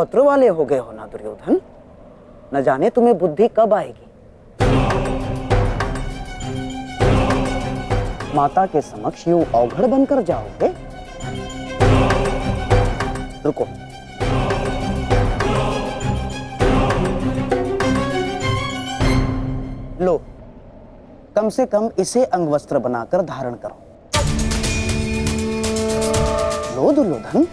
पत्र वाले हो गए हो ना दुर्योधन, न जाने तुम्हें बुद्धि कब आएगी। माता के समक्ष यूं अवघड़ बनकर जाओगे। रुको, लो, कम से कम इसे अंगवस्त्र बनाकर धारण करो। लो दुर्योधन।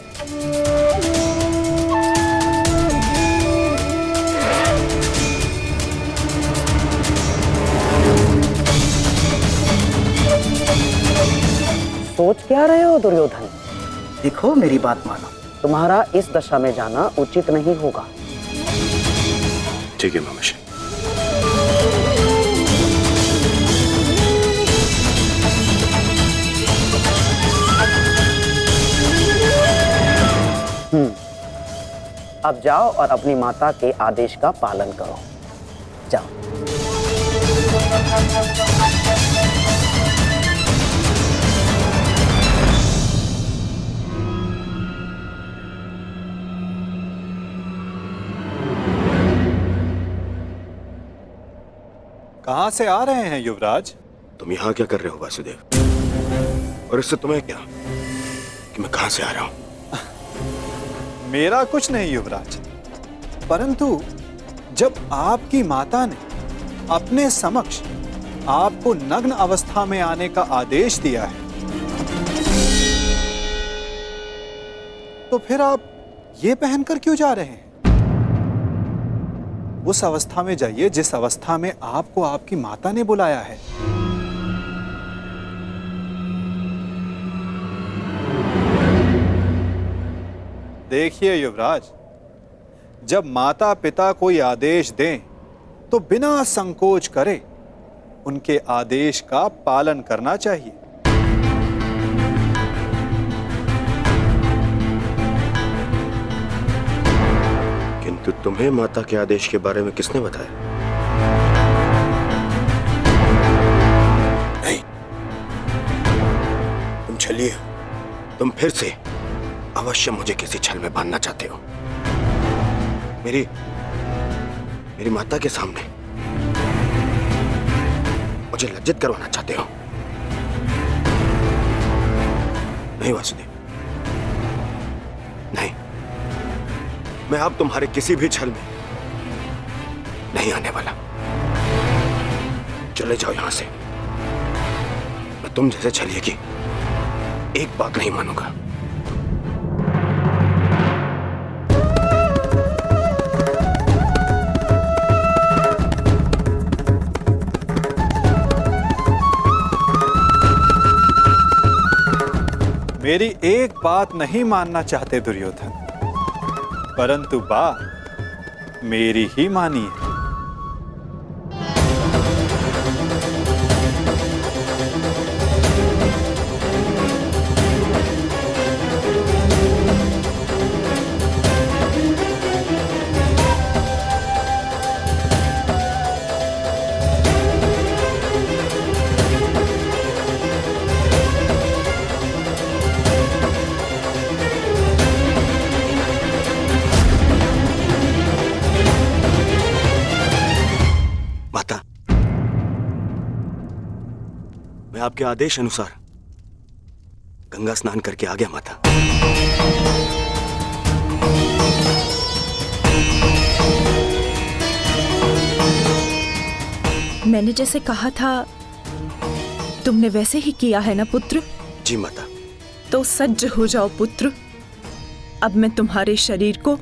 सोच क्या रहे हो दुर्योधन? देखो, मेरी बात मानो, तुम्हारा इस दशा में जाना उचित नहीं होगा। ठीक है मामाश्री। अब जाओ और अपनी माता के आदेश का पालन करो। जाओ। कहां से आ रहे हैं युवराज? तुम यहाँ क्या कर रहे हो वासुदेव? और इससे तुम्हें क्या कि मैं कहां से आ रहा हूं? मेरा कुछ नहीं युवराज, परंतु जब आपकी माता ने अपने समक्ष आपको नग्न अवस्था में आने का आदेश दिया है, तो फिर आप ये पहनकर क्यों जा रहे हैं? उस अवस्था में जाइए जिस अवस्था में आपको आपकी माता ने बुलाया है। देखिए युवराज, जब माता पिता कोई आदेश दें तो बिना संकोच करे उनके आदेश का पालन करना चाहिए। किंतु तुम्हें माता के आदेश के बारे में किसने बताया? नहीं, तुम छलिए हो। तुम फिर से अवश्य मुझे किसी छल में बांधना चाहते हो। मेरी माता के सामने मुझे लज्जित करवाना चाहते हो। नहीं वासुदेव, नहीं, मैं अब तुम्हारे किसी भी छल में नहीं आने वाला। चले जाओ यहां से। मैं तुम जैसे छलिए की एक बात नहीं मानूंगा। मेरी एक बात नहीं मानना चाहते दुर्योधन, परंतु बात मेरी ही मानिए। मैं आपके आदेश अनुसार गंगा स्नान करके आ गया माता। मैंने जैसे कहा था तुमने वैसे ही किया है ना पुत्र? जी माता। तो सज्ज हो जाओ पुत्र। अब मैं तुम्हारे शरीर को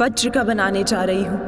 वज्र का बनाने जा रही हूं।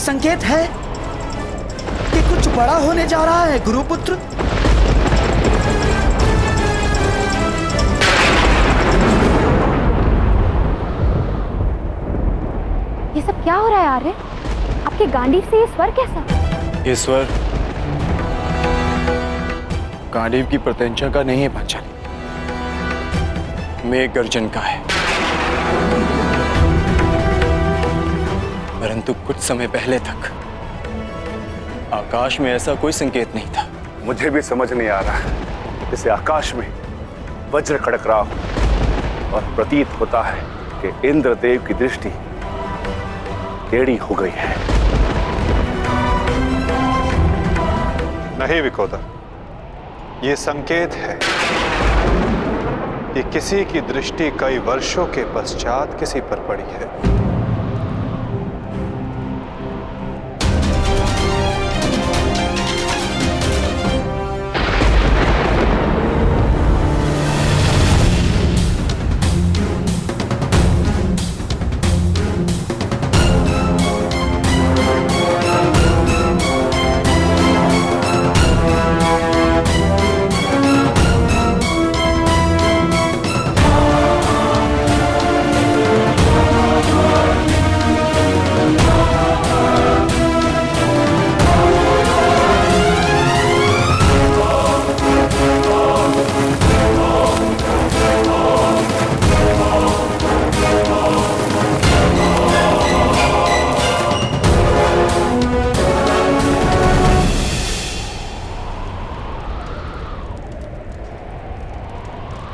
संकेत है कि कुछ बड़ा होने जा रहा है गुरुपुत्र। ये सब क्या हो रहा है आर्य? आपके गांडीव से ये स्वर कैसा? ये स्वर गांडीव की प्रत्यंचा का नहीं है पांचाली, मेघ गर्जन का है। परंतु कुछ समय पहले तक आकाश में ऐसा कोई संकेत नहीं था। मुझे भी समझ नहीं आ रहा है, जैसे आकाश में वज्र खड़क रहा हो और प्रतीत होता है कि इंद्रदेव की दृष्टि टेढ़ी हो गई है। नहीं विकोदर, ये संकेत है कि किसी की दृष्टि कई वर्षों के पश्चात किसी पर पड़ी है।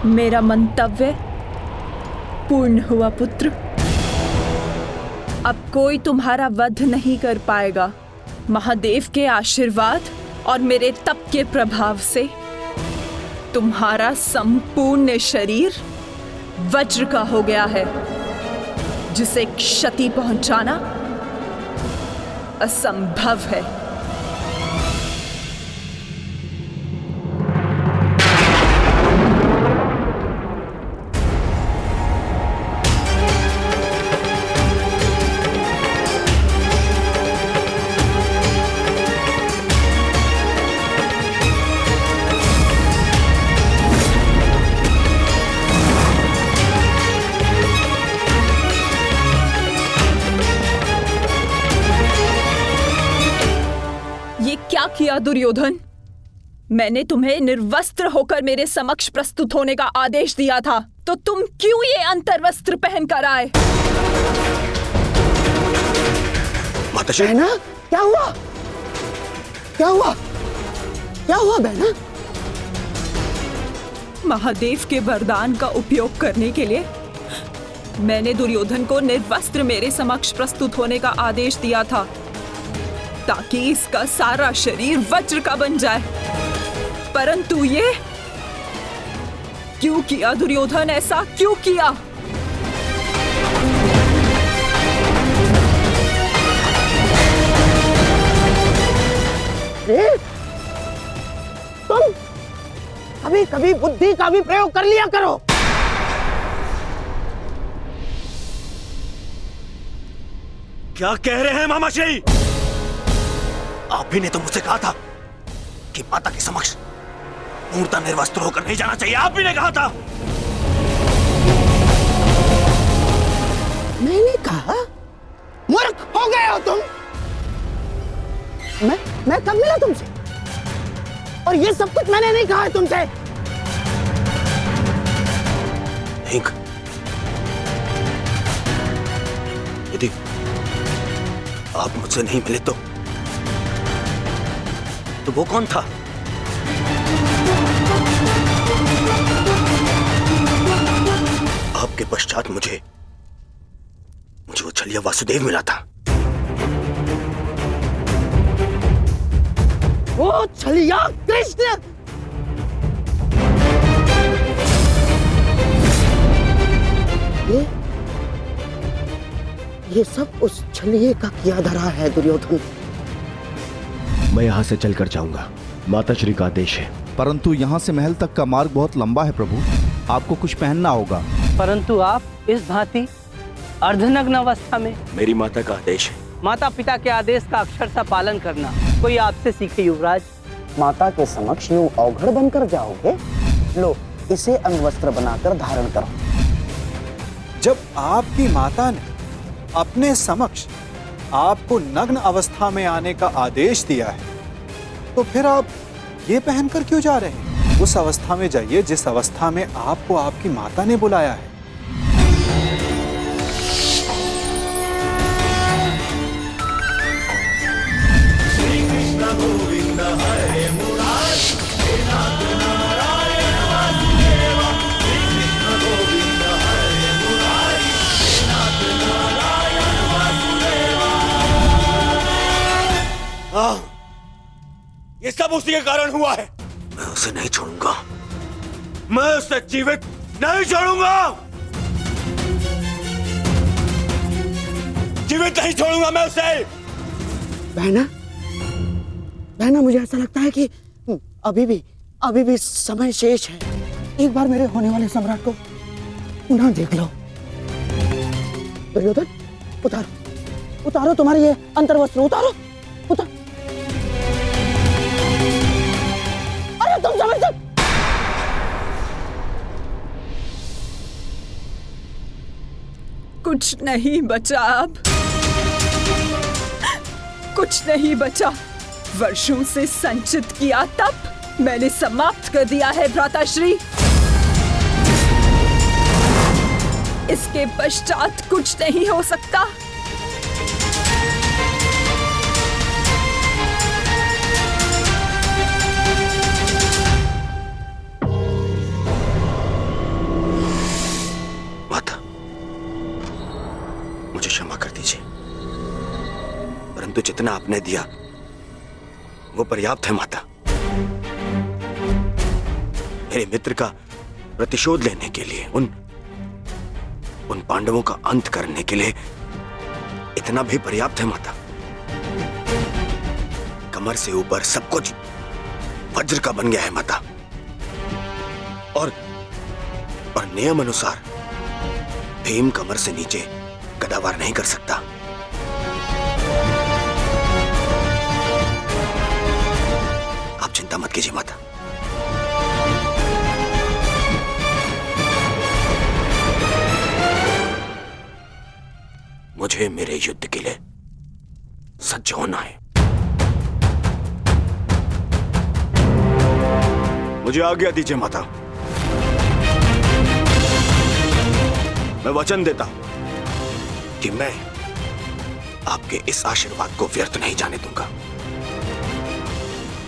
मेरा मंतव्य पूर्ण हुआ पुत्र। अब कोई तुम्हारा वध नहीं कर पाएगा। महादेव के आशीर्वाद और मेरे तप के प्रभाव से तुम्हारा संपूर्ण शरीर वज्र का हो गया है, जिसे क्षति पहुंचाना असंभव है। क्या किया दुर्योधन? मैंने तुम्हें निर्वस्त्र होकर मेरे समक्ष प्रस्तुत होने का आदेश दिया था, तो तुम क्यों ये अंतर्वस्त्र पहन कर आए? माताश्री, बहना, क्या हुआ? क्या हुआ? क्या हुआ बहना? महादेव के वरदान का उपयोग करने के लिए मैंने दुर्योधन को निर्वस्त्र मेरे समक्ष प्रस्तुत होने का आदेश दिया था, ताकि इसका सारा शरीर वज्र का बन जाए। परंतु ये क्यों किया दुर्योधन? ऐसा क्यों किया? तुम कभी कभी बुद्धि का भी प्रयोग कर लिया करो। क्या कह रहे हैं मामाश्री? आप ही ने तो मुझसे कहा था कि माता के समक्ष पूर्णतः निर्वस्त्र होकर नहीं जाना चाहिए। आप ही ने कहा था। मैंने कहा? मूर्ख हो गए हो तुम। मैं कब मिला तुमसे? और ये सब कुछ मैंने नहीं कहा है तुमसे। नहीं, यदि आप मुझसे नहीं मिले तो वो कौन था? आपके पश्चात मुझे वो छलिया वासुदेव मिला था। वो छलिया कृष्ण। ये सब उस छलिए का किया धरा है दुर्योधन। मैं यहाँ से चलकर जाऊंगा, माताश्री का आदेश है। परंतु यहाँ से महल तक का मार्ग बहुत लंबा है प्रभु, आपको कुछ पहनना होगा। परंतु आप इस भांति अर्धनग्न अवस्था में। मेरी माता का आदेश है माता पिता के आदेश का अक्षरशः पालन करना कोई आपसे सीखे युवराज। माता के समक्ष यूं अवघड़ बनकर जाओगे? लो, इसे अंगवस्त्र बनाकर धारण करो। जब आपकी माता ने अपने समक्ष आपको नग्न अवस्था में आने का आदेश दिया है, तो फिर आप ये पहनकर क्यों जा रहे हैं? उस अवस्था में जाइए जिस अवस्था में आपको आपकी माता ने बुलाया है। ये सब उसी के कारण हुआ है। मैं उसे नहीं छोड़ूंगा, मैं उसे जीवित नहीं छोड़ूंगा, जीवित नहीं छोड़ूंगा मैं उसे। बहना, बहना, मुझे ऐसा लगता है कि अभी भी समय शेष है। एक बार मेरे होने वाले सम्राट को पुनः देख लो। दुर्योधन, उतारो तुम्हारी ये अंतर्वस्त्र, उतारो। अरे तुम समझ सकते? कुछ नहीं बचा अब, कुछ नहीं बचा। वर्षों से संचित किया तप मैंने समाप्त कर दिया है भ्राताश्री। इसके पश्चात कुछ नहीं हो सकता। माता, मुझे क्षमा कर दीजिए, परंतु जितना आपने दिया वो पर्याप्त है माता। मेरे मित्र का प्रतिशोध लेने के लिए, उन पांडवों का अंत करने के लिए इतना भी पर्याप्त है माता। कमर से ऊपर सब कुछ वज्र का बन गया है माता, और नियम अनुसार भीम कमर से नीचे गदावार नहीं कर सकता। आप चिंता मत कीजिए माता। मुझे मेरे युद्ध के लिए सज्ज होना है। मुझे आज्ञा दीजिए माता। मैं वचन देता हूं कि मैं आपके इस आशीर्वाद को व्यर्थ नहीं जाने दूंगा।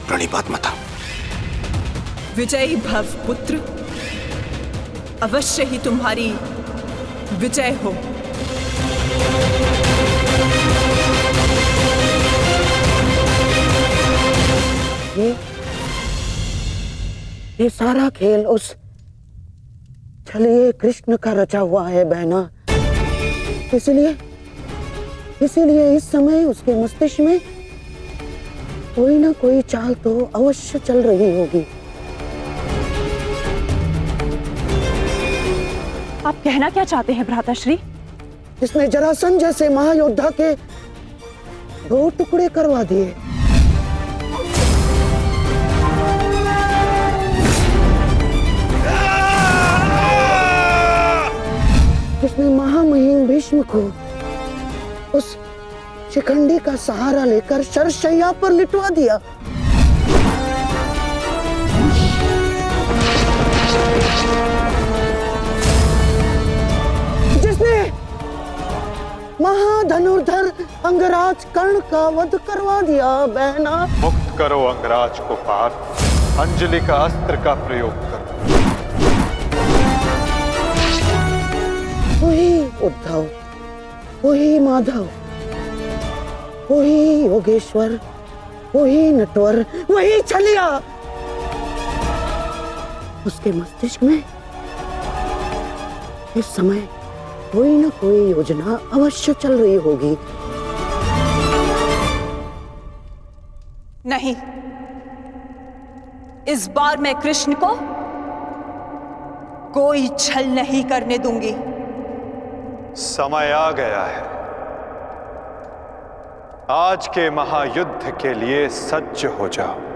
प्रणिपात माता। विजयी भव पुत्र, अवश्य ही तुम्हारी विजय हो। ये सारा खेल उस छलिए कृष्ण का रचा हुआ है बहना। इसीलिए इस समय उसके मस्तिष्क में कोई ना कोई चाल तो अवश्य चल रही होगी। आप कहना क्या चाहते हैं भ्राताश्री? जिसने जरासंध जैसे महायोद्धा के 2 टुकड़े करवा दिए, जिसने महामहिम भीष्म को उस शिखंडी का सहारा लेकर शरशैया पर लिटवा दिया, जिसने महाधनुर्धर अंगराज कर्ण का वध करवा दिया बहना। मुक्त करो अंगराज को पार्थ, अंजलि का अस्त्र का प्रयोग करो। वही उद्धव, वही माधव, वही योगेश्वर, वही नटवर, वही छलिया। उसके मस्तिष्क में इस समय कोई ना कोई योजना अवश्य चल रही होगी। नहीं, इस बार मैं कृष्ण को कोई छल नहीं करने दूंगी। समय आ गया है। आज के महायुद्ध के लिए सज्ज हो जाओ।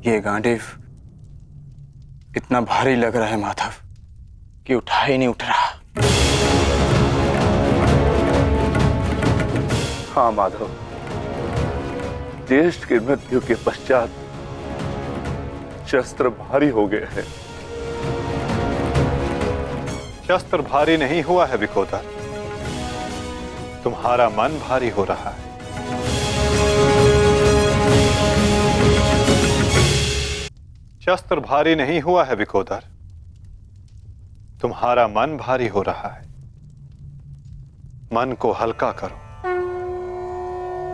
ये गांडीव इतना भारी लग रहा है माधव कि उठा ही नहीं उठ रहा। हाँ माधव, ज्येष्ठ की मृत्यु के पश्चात शस्त्र भारी हो गए हैं। शस्त्र भारी नहीं हुआ है विकोदर, तुम्हारा मन भारी हो रहा है। शस्त्र भारी नहीं हुआ है विकोदर, तुम्हारा मन भारी हो रहा है। मन को हल्का करो,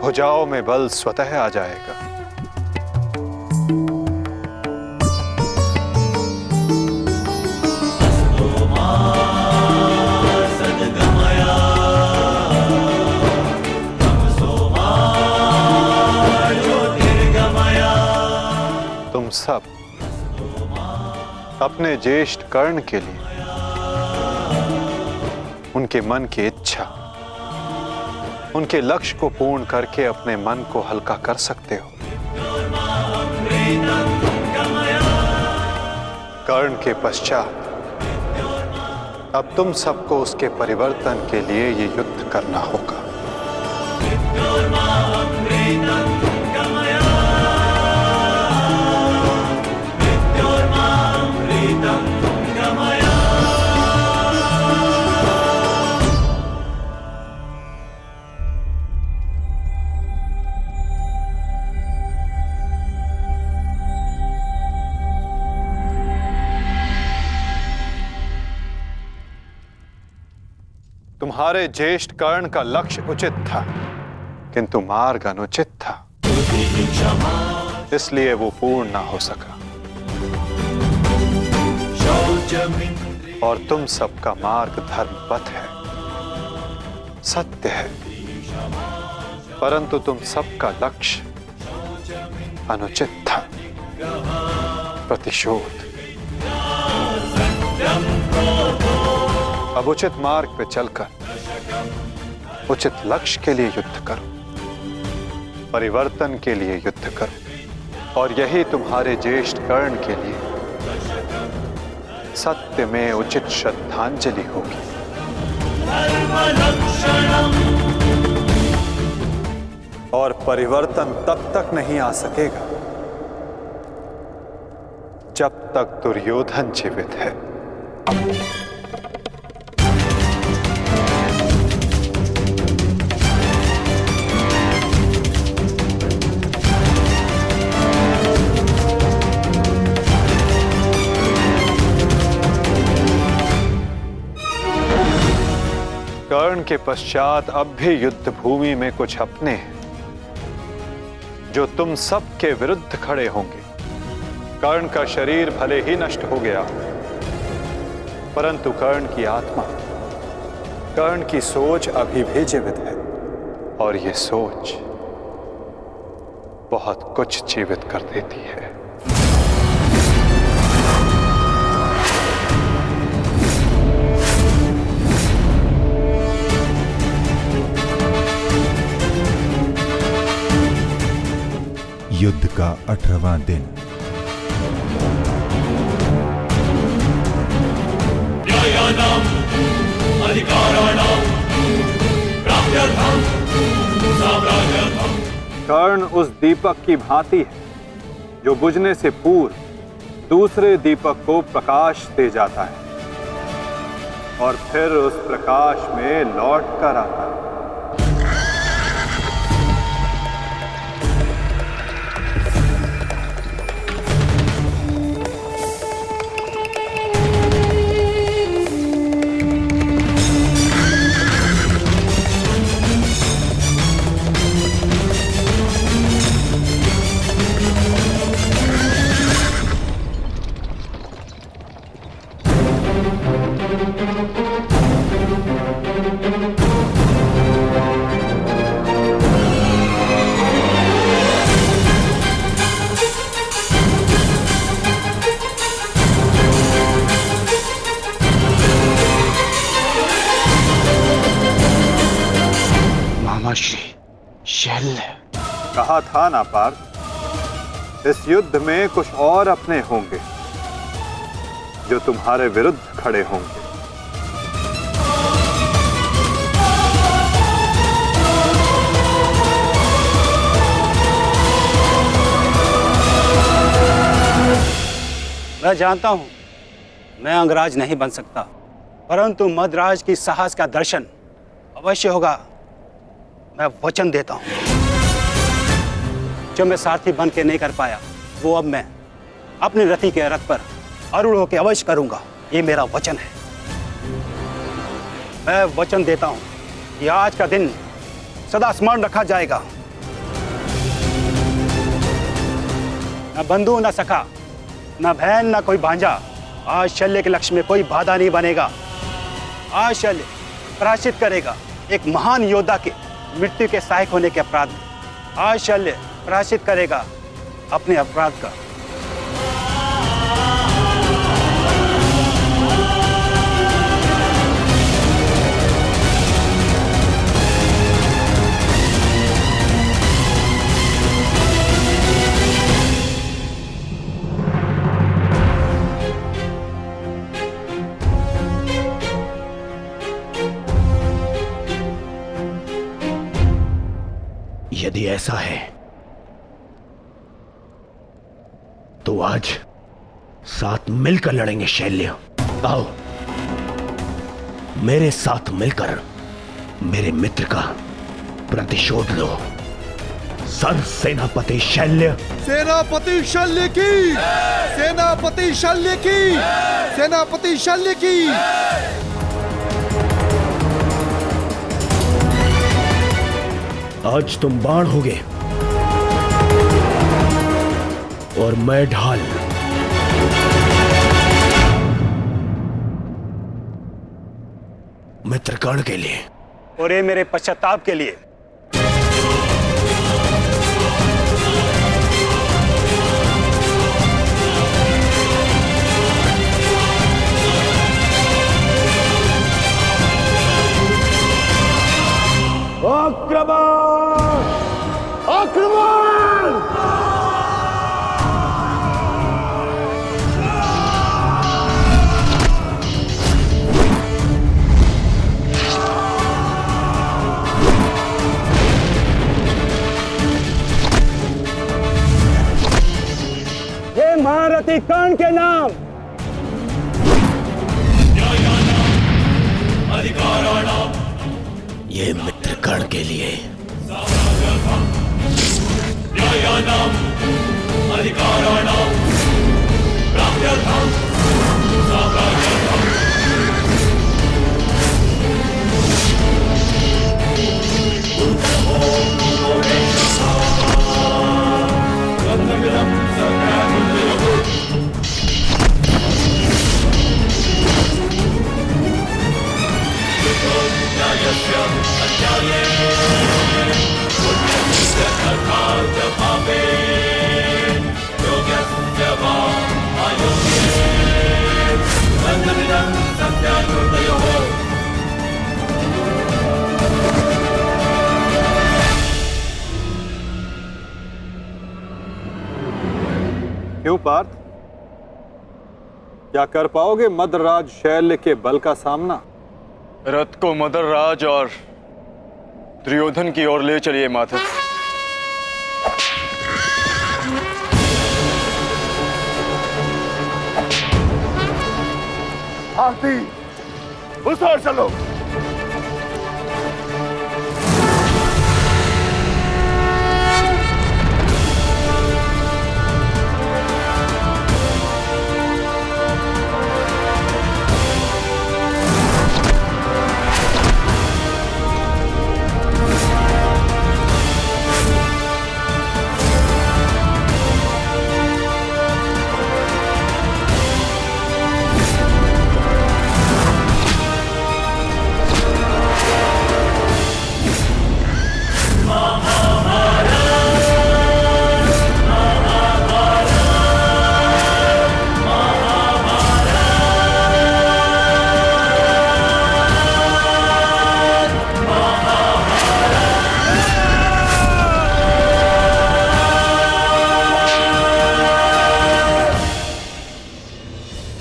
भुजाओं में बल स्वतः आ जाएगा। तुम सब अपने ज्येष्ठ कर्ण के लिए उनके मन की इच्छा, उनके लक्ष्य को पूर्ण करके अपने मन को हल्का कर सकते हो। कर्ण के पश्चात अब तुम सबको उसके परिवर्तन के लिए ये युद्ध करना होगा। तुम्हारे ज्येष्ठ कर्ण का लक्ष्य उचित था, किंतु मार्ग अनुचित था, इसलिए वो पूर्ण ना हो सका। और तुम सबका मार्ग धर्मपथ है, सत्य है, परंतु तुम सबका लक्ष्य अनुचित था, प्रतिशोध। अब उचित मार्ग पे चलकर उचित लक्ष्य के लिए युद्ध करो, परिवर्तन के लिए युद्ध करो, और यही तुम्हारे ज्येष्ठ कर्ण के लिए सत्य में उचित श्रद्धांजलि होगी। और परिवर्तन तब तक नहीं आ सकेगा जब तक दुर्योधन जीवित है। कर्ण के पश्चात अब भी युद्ध भूमि में कुछ अपने हैं जो तुम सब के विरुद्ध खड़े होंगे। कर्ण का शरीर भले ही नष्ट हो गया, परंतु कर्ण की आत्मा, कर्ण की सोच अभी भी जीवित है, और ये सोच बहुत कुछ जीवित कर देती है। युद्ध का 18वां दिन। कर्ण उस दीपक की भांति है जो बुझने से पूर्व दूसरे दीपक को प्रकाश दे जाता है और फिर उस प्रकाश में लौट कर आता है। कहा था ना पार्थ, इस युद्ध में कुछ और अपने होंगे जो तुम्हारे विरुद्ध खड़े होंगे। मैं जानता हूं मैं अंगराज नहीं बन सकता, परंतु मद्राज की साहस का दर्शन अवश्य होगा। मैं वचन देता हूं, जो मैं सारथी बन के नहीं कर पाया वो अब मैं अपने रथी के रथ पर आरूढ़ होकर अवश्य करूंगा। ये मेरा वचन है। मैं वचन देता हूं कि आज का दिन सदा स्मरण रखा जाएगा। न बंधु न सखा, न बहन न कोई भांजा, आज शल्य के लक्ष्य में कोई बाधा नहीं बनेगा। आज शल्य प्रायश्चित करेगा एक महान योद्धा के मृत्यु के सहायक होने के अपराध में। आज शल्य प्रायश्चित करेगा अपने अपराध का। यदि ऐसा है तो आज साथ मिलकर लड़ेंगे शैल्य। आओ मेरे साथ मिलकर मेरे मित्र का प्रतिशोध लो। सर सेनापति शैल्य। सेनापति शल्य की, सेनापति शल्य की, सेनापति शल्य की। आज तुम बाण होगे और मैं ढाल। मित्र कर्ण के लिए और ये मेरे पश्चाताप के लिए। आक्रमण! आक्रमण! हे महारथी कर्ण के नाम, ये मित्र कर्ण के लिए। क्यों पार्थ, क्या कर पाओगे मदराज शैल्य के बल का सामना? रथ को मदरराज और दुर्योधन की ओर ले चलिए माधव। हाथी उस ओर चलो।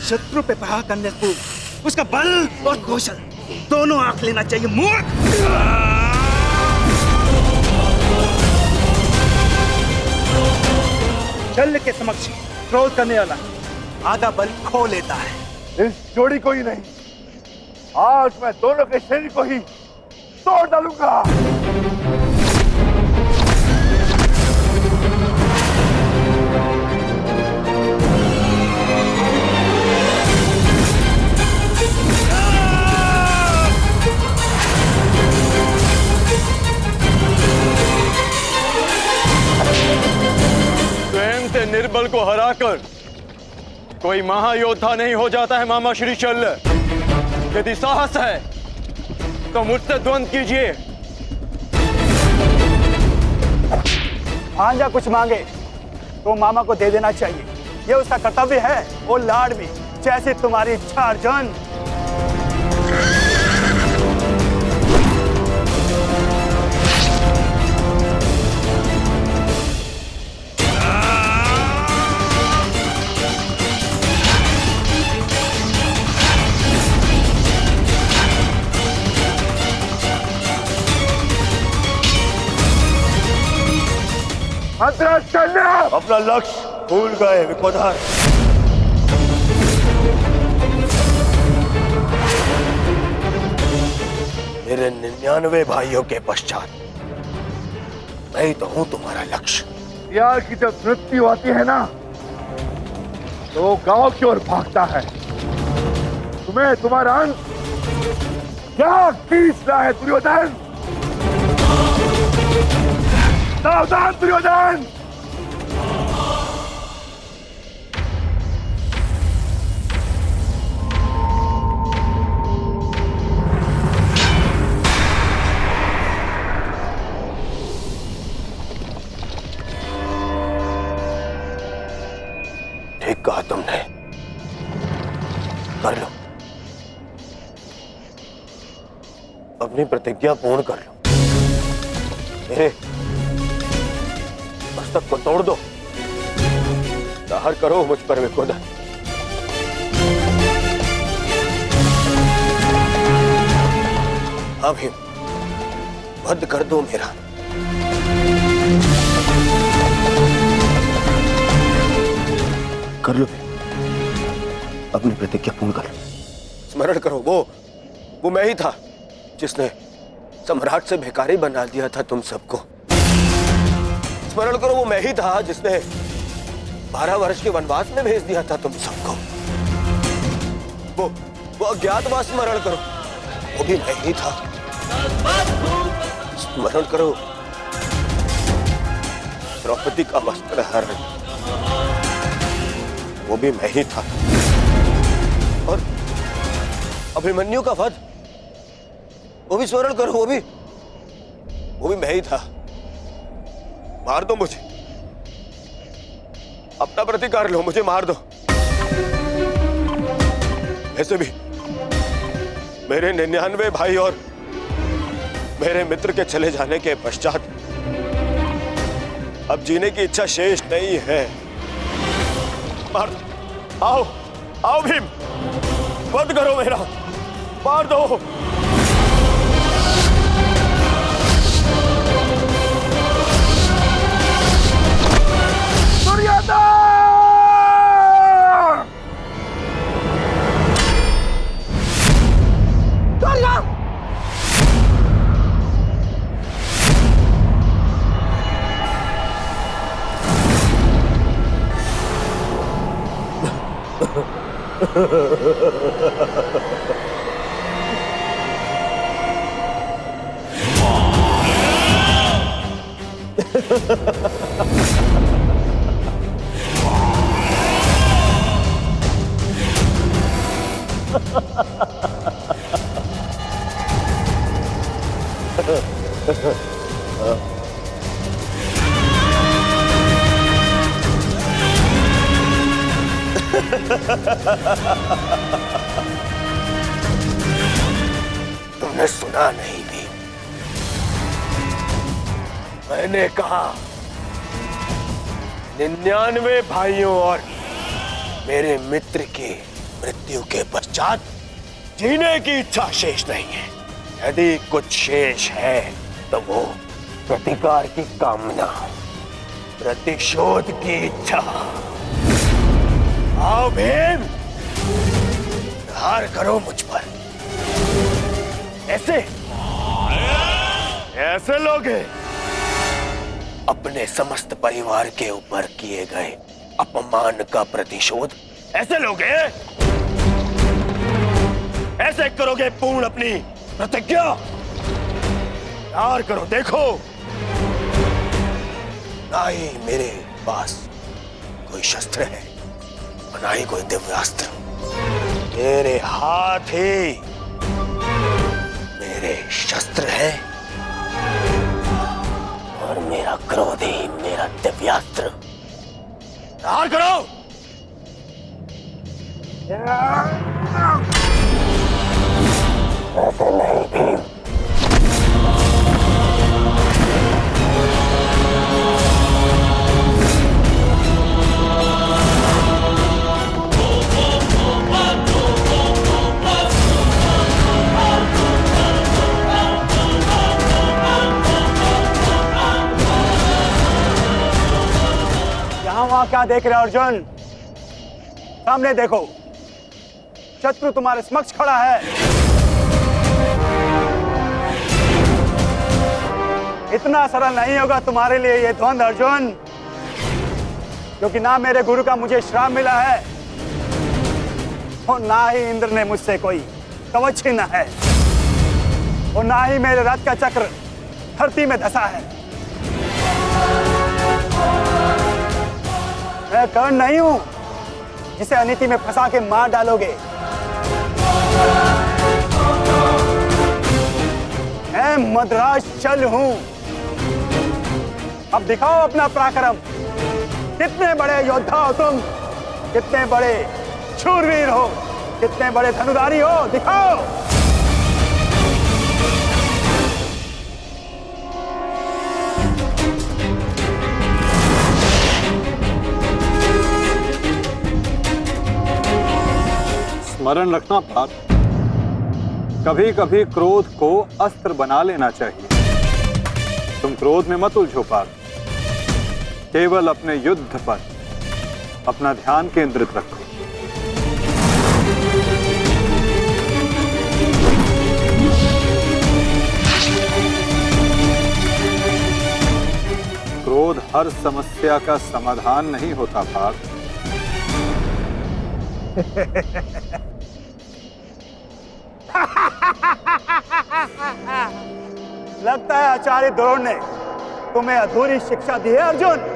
शत्रु पे प्रहार करने से पूर्व उसका बल और कौशल दोनों आंख लेना चाहिए, मूर्ख। शल्य के समक्ष क्रोध करने वाला आधा बल खो लेता है। इस जोड़ी को ही नहीं, आज मैं दोनों के शरीर को ही तोड़ डालूंगा। स्वयं से निर्बल को हराकर कोई महायोद्धा नहीं हो जाता है मामा श्री शल्य। यदि साहस है तो मुझसे द्वंद्व कीजिए। भांजा कुछ मांगे तो मामा को दे देना चाहिए, ये उसका कर्तव्य है। वो लाड भी जैसे तुम्हारी इच्छा अर्जुन। अपना लक्ष्य भूल गए विकोधर। मेरे 99 भाइयों के पश्चात मैं ही तो हूं तुम्हारा लक्ष्य। यार की जब मृत्यु आती है ना तो गांव की ओर भागता है। तुम्हें तुम्हारा अंत क्या खींच रहा है दुर्योधन? सावधान दुर्योधन! ठीक कहा तुमने, कर लो, अपनी प्रतिज्ञा पूर्ण कर लो। मेरे मस्तक को तोड़ दो, दाहर करो मुझ पर विकोधर। अभी वध कर दो मेरा। कर लो, अपनी प्रतिज्ञा पूर्ण कर लो। स्मरण करो, वो मैं ही था जिसने सम्राट से भिखारी बना दिया था तुम सबको। स्मरण करो, वो मैं ही था जिसने 12 वर्ष के वनवास में भेज दिया था तुम सबको। वो अज्ञातवास स्मरण करो, वो भी मैं ही था। स्मरण करो, द्रौपदी का वस्त्र हरण, वो भी मैं ही था। और अभिमन्यु का वध, वो भी स्मरण करो, वो भी मैं ही था। मार दो मुझे, अपना प्रतिकार लो, मुझे मार दो। ऐसे भी मेरे 99 भाई और मेरे मित्र के चले जाने के पश्चात अब जीने की इच्छा शेष नहीं है। मार दो, आओ आओ भीम, वध करो मेरा, मार दो। तुमने सुना नहीं भी, मैंने कहा 99 भाइयों और मेरे मित्र की मृत्यु के पश्चात जीने की इच्छा शेष नहीं है। यदि कुछ शेष है तो वो प्रतिकार की कामना, प्रतिशोध की इच्छा। आओ भीम, प्रहार करो मुझ पर। ऐसे ऐसे लोग अपने समस्त परिवार के ऊपर किए गए अपमान का प्रतिशोध ऐसे लोग ऐसे करोगे पूर्ण अपनी प्रतिज्ञा? यार करो, देखो ना ही मेरे पास कोई शस्त्र है, ना ही कोई दिव्यास्त्र। मेरे हाथ ही मेरे शस्त्र है और मेरा क्रोध ही मेरा दिव्यास्त्र। प्रहार करो। ऐसे नहीं भीम, वहां क्या देख रहे हो अर्जुन? सामने देखो, शत्रु तुम्हारे समक्ष खड़ा है। इतना सरल नहीं होगा तुम्हारे लिए ये द्वंद अर्जुन, क्योंकि ना मेरे गुरु का मुझे श्राप मिला है और ना ही इंद्र ने मुझसे कोई कवच छीना है और ना ही मेरे रथ का चक्र धरती में धंसा है। मैं कर्ण नहीं हूं जिसे अनीति में फंसा के मार डालोगे। मैं मद्राज चल हूं। अब दिखाओ अपना पराक्रम। कितने बड़े योद्धा हो तुम, कितने बड़े शूरवीर हो, कितने बड़े धनुधारी हो, दिखाओ। स्मरण रखना पार्थ, कभी कभी क्रोध को अस्त्र बना लेना चाहिए। तुम क्रोध में मत उलझो पार्थ, केवल अपने युद्ध पर अपना ध्यान केंद्रित रखो। क्रोध हर समस्या का समाधान नहीं होता पार्थ। लगता है आचार्य द्रोण ने तुम्हें अधूरी शिक्षा दी है अर्जुन।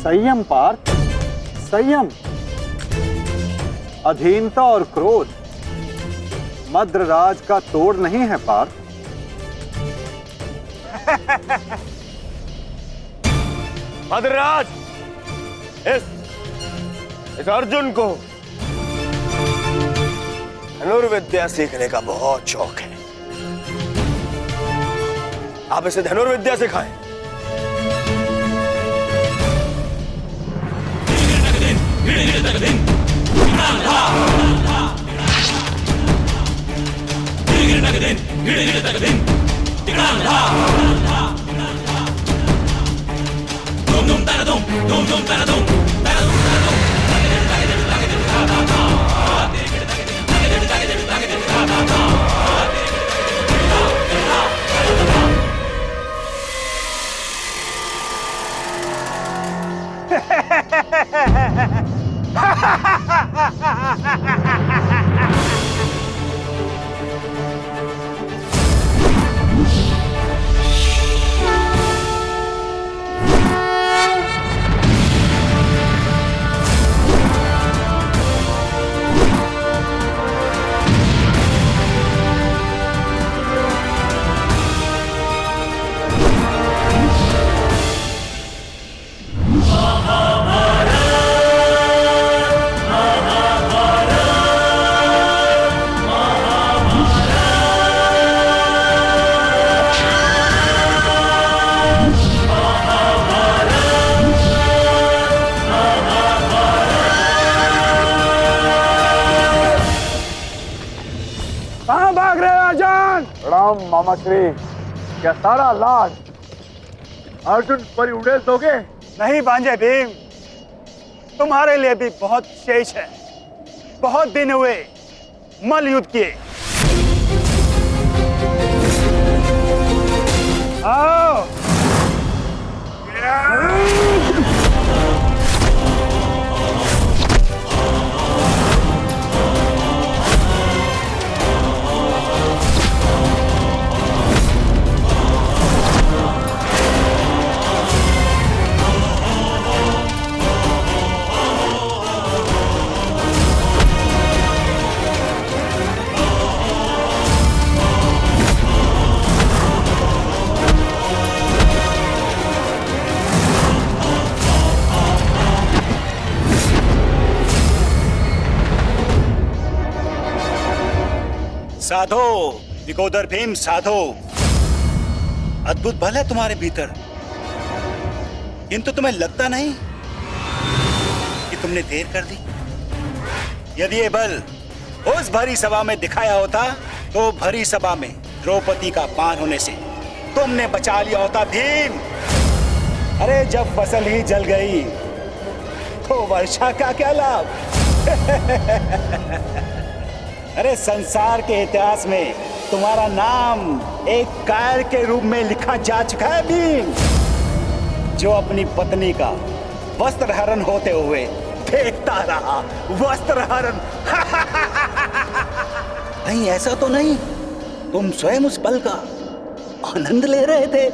संयम पार्थ, संयम। अधीनता और क्रोध मद्रराज का तोड़ नहीं है पार्थ। मद्रराज, इस अर्जुन को धनुर्विद्या सीखने का बहुत शौक है। आप इसे धनुर्विद्या सिखाएं। कहाँ भाग रहे हो अर्जुन? प्रणाम मामा श्री। क्या सारा लाज अर्जुन पर उड़ेल दोगे? नहीं भांजे भीम, तुम्हारे लिए भी बहुत शेष है। बहुत दिन हुए मल युद्ध किए। आओ। साधो विकोदर भीम, साधो। अद्भुत बल है तुम्हारे भीतर, किंतु तुम्हें लगता नहीं कि तुमने देर कर दी। यदि ये बल उस भरी सभा में दिखाया होता तो भरी सभा में द्रौपदी का पान होने से तुमने बचा लिया होता भीम। अरे जब फसल ही जल गई तो वर्षा का क्या लाभ? अरे संसार के इतिहास में तुम्हारा नाम एक कायर के रूप में लिखा जा चुका है भीम, जो अपनी पत्नी का वस्त्र हरण होते हुए देखता रहा। वस्त्र हरण। नहीं, ऐसा तो नहीं, तुम स्वयं उस पल का आनंद ले रहे थे।